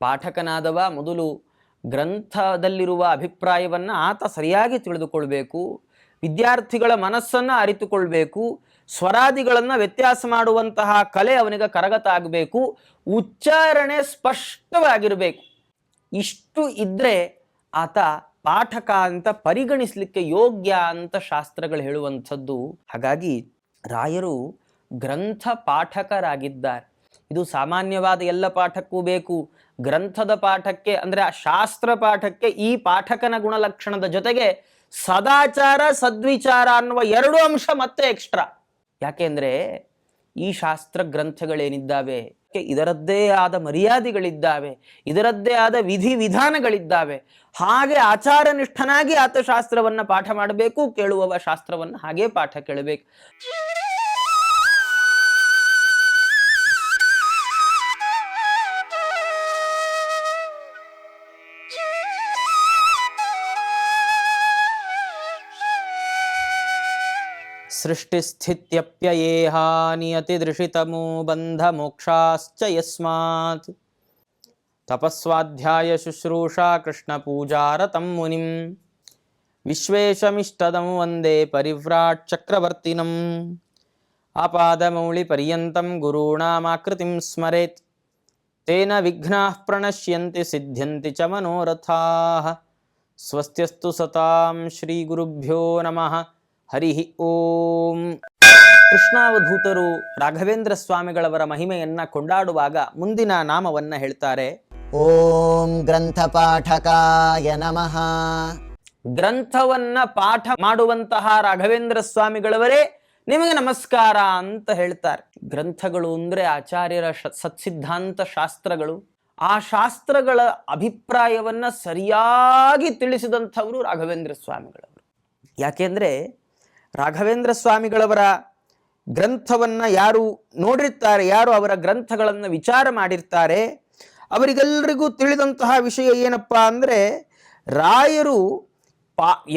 ಪಾಠಕನಾದವ ಮೊದಲು ಗ್ರಂಥದಲ್ಲಿರುವ ಅಭಿಪ್ರಾಯವನ್ನು ಆತ ಸರಿಯಾಗಿ ತಿಳಿದುಕೊಳ್ಬೇಕು, ವಿದ್ಯಾರ್ಥಿಗಳ ಮನಸ್ಸನ್ನು ಅರಿತುಕೊಳ್ಬೇಕು, ಸ್ವರಾದಿಗಳನ್ನು ವ್ಯತ್ಯಾಸ ಮಾಡುವಂತಹ ಕಲೆ ಅವನಿಗೆ ಕರಗತ ಆಗಬೇಕು, ಉಚ್ಚಾರಣೆ ಸ್ಪಷ್ಟವಾಗಿರಬೇಕು. ಇಷ್ಟು ಇದ್ದರೆ ಆತ ಪಾಠಕ ಅಂತ ಪರಿಗಣಿಸಲಿಕ್ಕೆ ಯೋಗ್ಯ ಅಂತ ಶಾಸ್ತ್ರಗಳು ಹೇಳುವಂಥದ್ದು. ಹಾಗಾಗಿ ರಾಯರು ಗ್ರಂಥ ಪಾಠಕರಾಗಿದ್ದಾರೆ. ಇದು ಸಾಮಾನ್ಯವಾದ ಎಲ್ಲ ಪಾಠಕ್ಕೂ ಬೇಕು. ಗ್ರಂಥದ ಪಾಠಕ್ಕೆ ಅಂದರೆ ಆ ಶಾಸ್ತ್ರ ಪಾಠಕ್ಕೆ ಈ ಪಾಠಕನ ಗುಣಲಕ್ಷಣದ ಜೊತೆಗೆ ಸದಾಚಾರ ಸದ್ವಿಚಾರ ಅನ್ನುವ 2 ಅಂಶ ಮತ್ತೆ ಎಕ್ಸ್ಟ್ರಾ. ಯಾಕೆಂದ್ರೆ ಈ ಶಾಸ್ತ್ರ ಗ್ರಂಥಗಳೇನಿದ್ದಾವೆ ಇದರದ್ದೇ ಆದ ಮರ್ಯಾದೆಗಳಿದ್ದಾವೆ, ಇದರದ್ದೇ ಆದ ವಿಧಿ ವಿಧಾನಗಳಿದ್ದಾವೆ. ಹಾಗೆ ಆಚಾರನಿಷ್ಠನಾಗಿ ಆತ ಶಾಸ್ತ್ರವನ್ನ ಪಾಠ ಮಾಡಬೇಕು, ಕೇಳುವವ ಶಾಸ್ತ್ರವನ್ನ ಹಾಗೆ ಪಾಠ ಕೇಳಬೇಕು. ಸೃಷ್ಟಿಸ್ಥಿತ್ಯಪ್ಯಯೇಹ ನಿಯತಿದೃಷಿತಮೋ ಬಂಧ ಮೋಕ್ಷಾಶ್ಚ ಯಸ್ಮಾತ್ ತಪಸ್ವಾಧ್ಯಾಯ ಶುಶ್ರೂಷಾ ಕೃಷ್ಣ ಪೂಜಾರತಂ ಮುನಿಂ ವಿಶ್ವೇಶಮಿಷ್ಟದಂ ವಂದೇ ಪರಿವ್ರಾಟ್ ಚಕ್ರವರ್ತಿನಂ ಆಪಾದಮೌಳಿ ಪರ್ಯಂತಂ ಗುರುಣಾಮಾಕೃತಿಂ ಸ್ಮರೇತ್ ತೇನ ವಿಘ್ನಾಃ ಪ್ರಣಶ್ಯಂತಿ ಸಿದ್ಧ್ಯಂತಿ ಚ ಮನೋರಥಾಃ. ಸ್ವಸ್ತ್ಯಸ್ತು ಸತಾಂ ಶ್ರೀ ಗುರುಭ್ಯೋ ನಮಃ. ಹರಿ ಓಂ. ಕೃಷ್ಣಾವಧೂತರು ರಾಘವೇಂದ್ರ ಸ್ವಾಮಿಗಳವರ ಮಹಿಮೆಯನ್ನ ಕೊಂಡಾಡುವಾಗ ಮುಂದಿನ ನಾಮವನ್ನ ಹೇಳ್ತಾರೆ. ಓಂ ಗ್ರಂಥಪಾಠಕಾಯ ನಮಃ. ಗ್ರಂಥವನ್ನ ಪಾಠ ಮಾಡುವಂತಹ ರಾಘವೇಂದ್ರ ಸ್ವಾಮಿಗಳವರೇ ನಿಮಗೆ ನಮಸ್ಕಾರ ಅಂತ ಹೇಳ್ತಾರೆ. ಗ್ರಂಥಗಳು ಅಂದ್ರೆ ಆಚಾರ್ಯರ ಸತ್ಸಿದ್ಧಾಂತ ಶಾಸ್ತ್ರಗಳು. ಆ ಶಾಸ್ತ್ರಗಳ ಅಭಿಪ್ರಾಯವನ್ನ ಸರಿಯಾಗಿ ತಿಳಿಸಿದಂಥವರು ರಾಘವೇಂದ್ರ ಸ್ವಾಮಿಗಳವರು. ಯಾಕೆಂದ್ರೆ ರಾಘವೇಂದ್ರ ಸ್ವಾಮಿಗಳವರ ಗ್ರಂಥವನ್ನು ಯಾರು ನೋಡಿರ್ತಾರೆ, ಯಾರು ಅವರ ಗ್ರಂಥಗಳನ್ನು ವಿಚಾರ ಮಾಡಿರ್ತಾರೆ, ಅವರಿಗೆಲ್ಲರಿಗೂ ತಿಳಿದಂತಹ ವಿಷಯ ಏನಪ್ಪ ಅಂದರೆ ರಾಯರು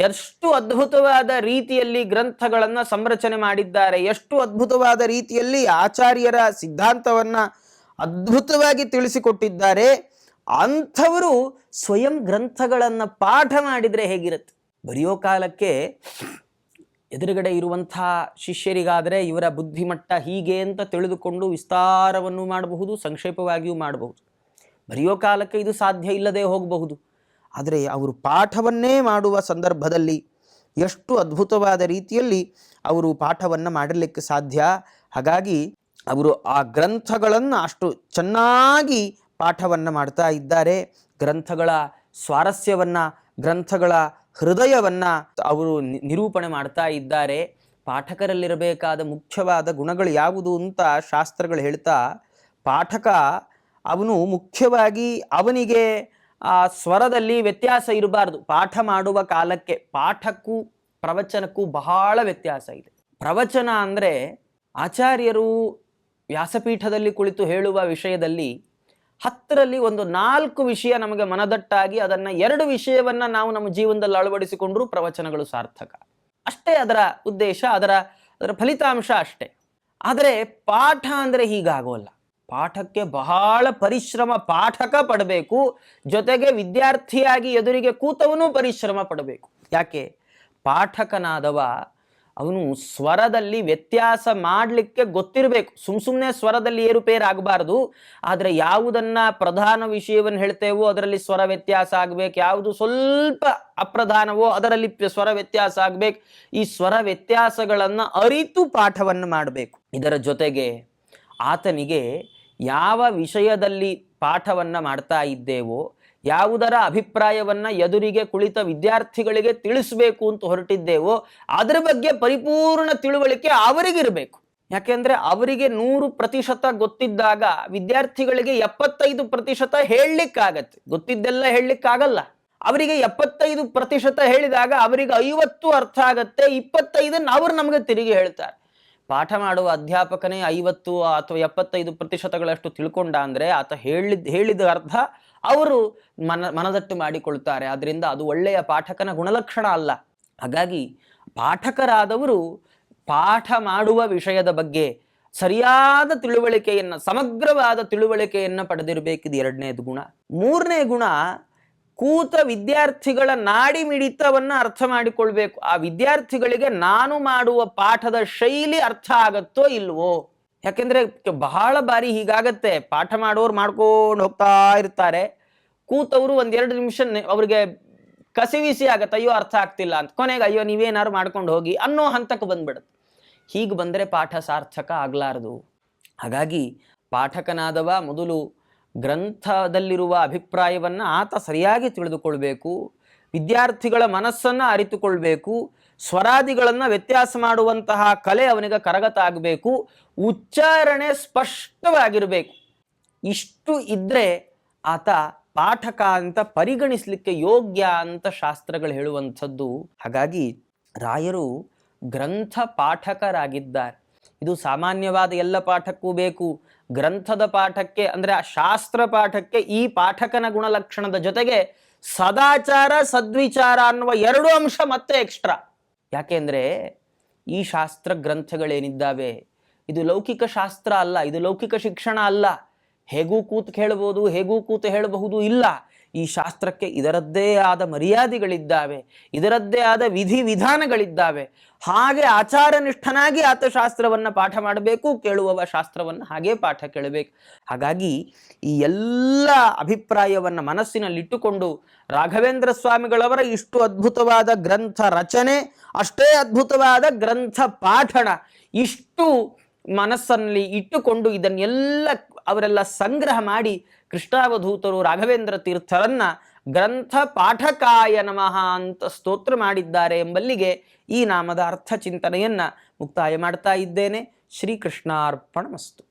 ಎಷ್ಟು ಅದ್ಭುತವಾದ ರೀತಿಯಲ್ಲಿ ಗ್ರಂಥಗಳನ್ನು ಸಂರಚನೆ ಮಾಡಿದ್ದಾರೆ, ಎಷ್ಟು ಅದ್ಭುತವಾದ ರೀತಿಯಲ್ಲಿ ಆಚಾರ್ಯರ ಸಿದ್ಧಾಂತವನ್ನು ಅದ್ಭುತವಾಗಿ ತಿಳಿಸಿಕೊಟ್ಟಿದ್ದಾರೆ. ಅಂಥವರು ಸ್ವಯಂ ಗ್ರಂಥಗಳನ್ನು ಪಾಠ ಮಾಡಿದರೆ ಹೇಗಿರುತ್ತೆ? ಬರೆಯೋ ಕಾಲಕ್ಕೆ ಎದುರುಗಡೆ ಇರುವಂಥ ಶಿಷ್ಯರಿಗಾದರೆ ಇವರ ಬುದ್ಧಿಮಟ್ಟ ಹೀಗೆ ಅಂತ ತಿಳಿದುಕೊಂಡು ವಿಸ್ತಾರವನ್ನು ಮಾಡಬಹುದು, ಸಂಕ್ಷೇಪವಾಗಿಯೂ ಮಾಡಬಹುದು. ಬರೆಯೋ ಕಾಲಕ್ಕೆ ಇದು ಸಾಧ್ಯ ಇಲ್ಲದೆ ಹೋಗಬಹುದು. ಆದರೆ ಅವರು ಪಾಠವನ್ನೇ ಮಾಡುವ ಸಂದರ್ಭದಲ್ಲಿ ಎಷ್ಟು ಅದ್ಭುತವಾದ ರೀತಿಯಲ್ಲಿ ಅವರು ಪಾಠವನ್ನು ಮಾಡಲಿಕ್ಕೆ ಸಾಧ್ಯ. ಹಾಗಾಗಿ ಅವರು ಆ ಗ್ರಂಥಗಳನ್ನು ಅಷ್ಟು ಚೆನ್ನಾಗಿ ಪಾಠವನ್ನು ಮಾಡ್ತಾ ಇದ್ದಾರೆ. ಗ್ರಂಥಗಳ ಸ್ವಾರಸ್ಯವನ್ನು, ಗ್ರಂಥಗಳ ಹೃದಯವನ್ನು ಅವರು ನಿರೂಪಣೆ ಮಾಡ್ತಾ ಇದ್ದಾರೆ. ಪಾಠಕರಲ್ಲಿರಬೇಕಾದ ಮುಖ್ಯವಾದ ಗುಣಗಳು ಯಾವುದು ಅಂತ ಶಾಸ್ತ್ರಗಳು ಹೇಳ್ತಾ, ಪಾಠಕ ಅವನು ಮುಖ್ಯವಾಗಿ ಅವನಿಗೆ ಆ ಸ್ವರದಲ್ಲಿ ವ್ಯತ್ಯಾಸ ಇರಬಾರ್ದು. ಪಾಠ ಮಾಡುವ ಕಾಲಕ್ಕೆ ಪಾಠಕ್ಕೂ ಪ್ರವಚನಕ್ಕೂ ಬಹಳ ವ್ಯತ್ಯಾಸ ಇದೆ. ಪ್ರವಚನ ಅಂದರೆ ಆಚಾರ್ಯರು ವ್ಯಾಸಪೀಠದಲ್ಲಿ ಕುಳಿತು ಹೇಳುವ ವಿಷಯದಲ್ಲಿ 10ರಲ್ಲಿ ಒಂದು 4 ವಿಷಯ ನಮಗೆ ಮನದಟ್ಟಾಗಿ ಅದನ್ನು 2 ವಿಷಯವನ್ನು ನಾವು ನಮ್ಮ ಜೀವನದಲ್ಲಿ ಅಳವಡಿಸಿಕೊಂಡ್ರೂ ಪ್ರವಚನಗಳು ಸಾರ್ಥಕ. ಅಷ್ಟೇ ಅದರ ಉದ್ದೇಶ, ಅದರ ಫಲಿತಾಂಶ ಅಷ್ಟೇ. ಆದರೆ ಪಾಠ ಅಂದರೆ ಹೀಗಾಗೋಲ್ಲ. ಪಾಠಕ್ಕೆ ಬಹಳ ಪರಿಶ್ರಮ ಪಾಠಕ ಪಡಬೇಕು, ಜೊತೆಗೆ ವಿದ್ಯಾರ್ಥಿಯಾಗಿ ಎದುರಿಗೆ ಕೂತವನು ಪರಿಶ್ರಮ ಪಡಬೇಕು. ಯಾಕೆ? ಪಾಠಕನಾದವ ಅವನು ಸ್ವರದಲ್ಲಿ ವ್ಯತ್ಯಾಸ ಮಾಡಲಿಕ್ಕೆ ಗೊತ್ತಿರಬೇಕು. ಸುಮ್ಮನೆ ಸ್ವರದಲ್ಲಿ ಏರುಪೇರು ಆಗಬಾರ್ದು. ಆದರೆ ಯಾವುದನ್ನು ಪ್ರಧಾನ ವಿಷಯವನ್ನು ಹೇಳ್ತೇವೋ ಅದರಲ್ಲಿ ಸ್ವರ ವ್ಯತ್ಯಾಸ ಆಗಬೇಕು, ಯಾವುದು ಸ್ವಲ್ಪ ಅಪ್ರಧಾನವೋ ಅದರಲ್ಲಿ ಸ್ವರ ವ್ಯತ್ಯಾಸ ಆಗಬೇಕು. ಈ ಸ್ವರ ವ್ಯತ್ಯಾಸಗಳನ್ನು ಅರಿತು ಪಾಠವನ್ನು ಮಾಡಬೇಕು. ಇದರ ಜೊತೆಗೆ ಆತನಿಗೆ ಯಾವ ವಿಷಯದಲ್ಲಿ ಪಾಠವನ್ನು ಮಾಡ್ತಾ ಇದ್ದೇವೋ, ಯಾವುದರ ಅಭಿಪ್ರಾಯವನ್ನು ಎದುರಿಗೆ ಕುಳಿತ ವಿದ್ಯಾರ್ಥಿಗಳಿಗೆ ತಿಳಿಸಬೇಕು ಅಂತ ಹೊರಟಿದ್ದೇವೋ ಅದರ ಬಗ್ಗೆ ಪರಿಪೂರ್ಣ ತಿಳುವಳಿಕೆ ಅವರಿಗಿರಬೇಕು. ಯಾಕೆಂದ್ರೆ ಅವರಿಗೆ 100% ಗೊತ್ತಿದ್ದಾಗ ವಿದ್ಯಾರ್ಥಿಗಳಿಗೆ 75% ಹೇಳಲಿಕ್ಕಾಗತ್ತೆ. ಗೊತ್ತಿದ್ದೆಲ್ಲ ಹೇಳಲಿಕ್ಕಾಗಲ್ಲ. ಅವರಿಗೆ 75% ಹೇಳಿದಾಗ ಅವರಿಗೆ 50 ಅರ್ಥ ಆಗತ್ತೆ, 25 ಅವರು ನಮಗೆ ತಿರುಗಿ ಹೇಳ್ತಾರೆ. ಪಾಠ ಮಾಡುವ ಅಧ್ಯಾಪಕನೇ 50 ಅಥವಾ 75% ತಿಳ್ಕೊಂಡ ಅಂದರೆ ಆತ ಹೇಳಿದ ಅರ್ಥ ಅವರು ಮನದಟ್ಟು ಮಾಡಿಕೊಳ್ತಾರೆ. ಅದರಿಂದ ಅದು ಒಳ್ಳೆಯ ಪಾಠಕನ ಗುಣಲಕ್ಷಣ ಅಲ್ಲ. ಹಾಗಾಗಿ ಪಾಠಕರಾದವರು ಪಾಠ ಮಾಡುವ ವಿಷಯದ ಬಗ್ಗೆ ಸರಿಯಾದ ತಿಳುವಳಿಕೆಯನ್ನು, ಸಮಗ್ರವಾದ ತಿಳುವಳಿಕೆಯನ್ನು ಪಡೆದಿರಬೇಕಿದೆ 2ನೇದು ಗುಣ. ಮೂರನೇ ಗುಣ, ಕೂತ ವಿದ್ಯಾರ್ಥಿಗಳ ನಾಡಿ ಮಿಡಿತವನ್ನು ಅರ್ಥ ಮಾಡಿಕೊಳ್ಬೇಕು. ಆ ವಿದ್ಯಾರ್ಥಿಗಳಿಗೆ ನಾನು ಮಾಡುವ ಪಾಠದ ಶೈಲಿ ಅರ್ಥ ಆಗತ್ತೋ ಇಲ್ವೋ. ಯಾಕೆಂದ್ರೆ ಬಹಳ ಬಾರಿ ಹೀಗಾಗತ್ತೆ, ಪಾಠ ಮಾಡೋರು ಮಾಡ್ಕೊಂಡು ಹೋಗ್ತಾ ಇರ್ತಾರೆ, ಕೂತವರು ಒಂದೆರಡು ನಿಮಿಷ ಅವ್ರಿಗೆ ಕಸಿವಿಸಿ ಆಗತ್ತೆ, ಅಯ್ಯೋ ಅರ್ಥ ಆಗ್ತಿಲ್ಲ ಅಂತ, ಕೊನೆಗೆ ಅಯ್ಯೋ ನೀವೇನಾದ್ರು ಮಾಡ್ಕೊಂಡು ಹೋಗಿ ಅನ್ನೋ ಹಂತಕ್ಕೆ ಬಂದ್ಬಿಡುತ್ತೆ. ಹೀಗೆ ಬಂದರೆ ಪಾಠ ಸಾರ್ಥಕ ಆಗ್ಲಾರದು. ಹಾಗಾಗಿ ಪಾಠಕನಾದವ ಮೊದಲು ಗ್ರಂಥದಲ್ಲಿರುವ ಅಭಿಪ್ರಾಯವನ್ನು ಆತ ಸರಿಯಾಗಿ ತಿಳಿದುಕೊಳ್ಬೇಕು, ವಿದ್ಯಾರ್ಥಿಗಳ ಮನಸ್ಸನ್ನು ಅರಿತುಕೊಳ್ಬೇಕು, ಸ್ವರಾದಿಗಳನ್ನು ವ್ಯತ್ಯಾಸ ಮಾಡುವಂತಹ ಕಲೆ ಅವನಿಗೆ ಕರಗತ ಆಗಬೇಕು, ಉಚ್ಚಾರಣೆ ಸ್ಪಷ್ಟವಾಗಿರಬೇಕು. ಇಷ್ಟು ಇದ್ದರೆ ಆತ ಪಾಠಕ ಅಂತ ಪರಿಗಣಿಸಲಿಕ್ಕೆ ಯೋಗ್ಯ ಅಂತ ಶಾಸ್ತ್ರಗಳು ಹೇಳುವಂಥದ್ದು. ಹಾಗಾಗಿ ರಾಯರು ಗ್ರಂಥ ಪಾಠಕರಾಗಿದ್ದಾರೆ. ಇದು ಸಾಮಾನ್ಯವಾದ ಎಲ್ಲ ಪಾಠಕ್ಕೂ ಬೇಕು. ಗ್ರಂಥದ ಪಾಠಕ್ಕೆ ಅಂದರೆ ಆ ಶಾಸ್ತ್ರ ಪಾಠಕ್ಕೆ ಈ ಪಾಠಕನ ಗುಣಲಕ್ಷಣದ ಜೊತೆಗೆ ಸದಾಚಾರ ಸದ್ವಿಚಾರ ಅನ್ನುವ 2 ಅಂಶ ಮತ್ತೆ ಎಕ್ಸ್ಟ್ರಾ. ಯಾಕೆಂದ್ರೆ ಈ ಶಾಸ್ತ್ರ ಗ್ರಂಥಗಳೇನಿದ್ದಾವೆ ಇದು ಲೌಕಿಕ ಶಾಸ್ತ್ರ ಅಲ್ಲ, ಇದು ಲೌಕಿಕ ಶಿಕ್ಷಣ ಅಲ್ಲ. ಹೇಗೂ ಕೂತು ಕೇಳಬಹುದು, ಹೇಗೂ ಕೂತು ಹೇಳಬಹುದು ಇಲ್ಲ. ಈ ಶಾಸ್ತ್ರಕ್ಕೆ ಇದರದ್ದೇ ಆದ ಮರ್ಯಾದೆಗಳಿದ್ದಾವೆ, ಇದರದ್ದೇ ಆದ ವಿಧಿ ವಿಧಾನಗಳಿದ್ದಾವೆ. ಹಾಗೆ ಆಚಾರನಿಷ್ಠನಾಗಿ ಆತ ಶಾಸ್ತ್ರವನ್ನು ಪಾಠ ಮಾಡಬೇಕು, ಕೇಳುವವ ಶಾಸ್ತ್ರವನ್ನು ಹಾಗೇ ಪಾಠ ಕೇಳಬೇಕು. ಹಾಗಾಗಿ ಈ ಎಲ್ಲ ಅಭಿಪ್ರಾಯವನ್ನು ಮನಸ್ಸಿನಲ್ಲಿಟ್ಟುಕೊಂಡು ರಾಘವೇಂದ್ರ ಸ್ವಾಮಿಗಳವರ ಇಷ್ಟು ಅದ್ಭುತವಾದ ಗ್ರಂಥ ರಚನೆ, ಅಷ್ಟೇ ಅದ್ಭುತವಾದ ಗ್ರಂಥ ಪಾಠಣ, ಇಷ್ಟು ಮನಸ್ಸಲ್ಲಿ ಇಟ್ಟುಕೊಂಡು ಇದನ್ನೆಲ್ಲ ಅವರೆಲ್ಲ ಸಂಗ್ರಹ ಮಾಡಿ ಕೃಷ್ಣಾವಧೂತರು ರಾಘವೇಂದ್ರ ತೀರ್ಥರನ್ನ ಗ್ರಂಥ ಪಾಠಕಾಯ ನಮಃ ಅಂತ ಸ್ತೋತ್ರ ಮಾಡಿದ್ದಾರೆ ಎಂಬಲ್ಲಿಗೆ ಈ ನಾಮದ ಅರ್ಥ ಚಿಂತನೆಯನ್ನ ಮುಕ್ತಾಯ ಮಾಡ್ತಾ ಇದ್ದೇನೆ. ಶ್ರೀಕೃಷ್ಣಾರ್ಪಣಮಸ್ತು.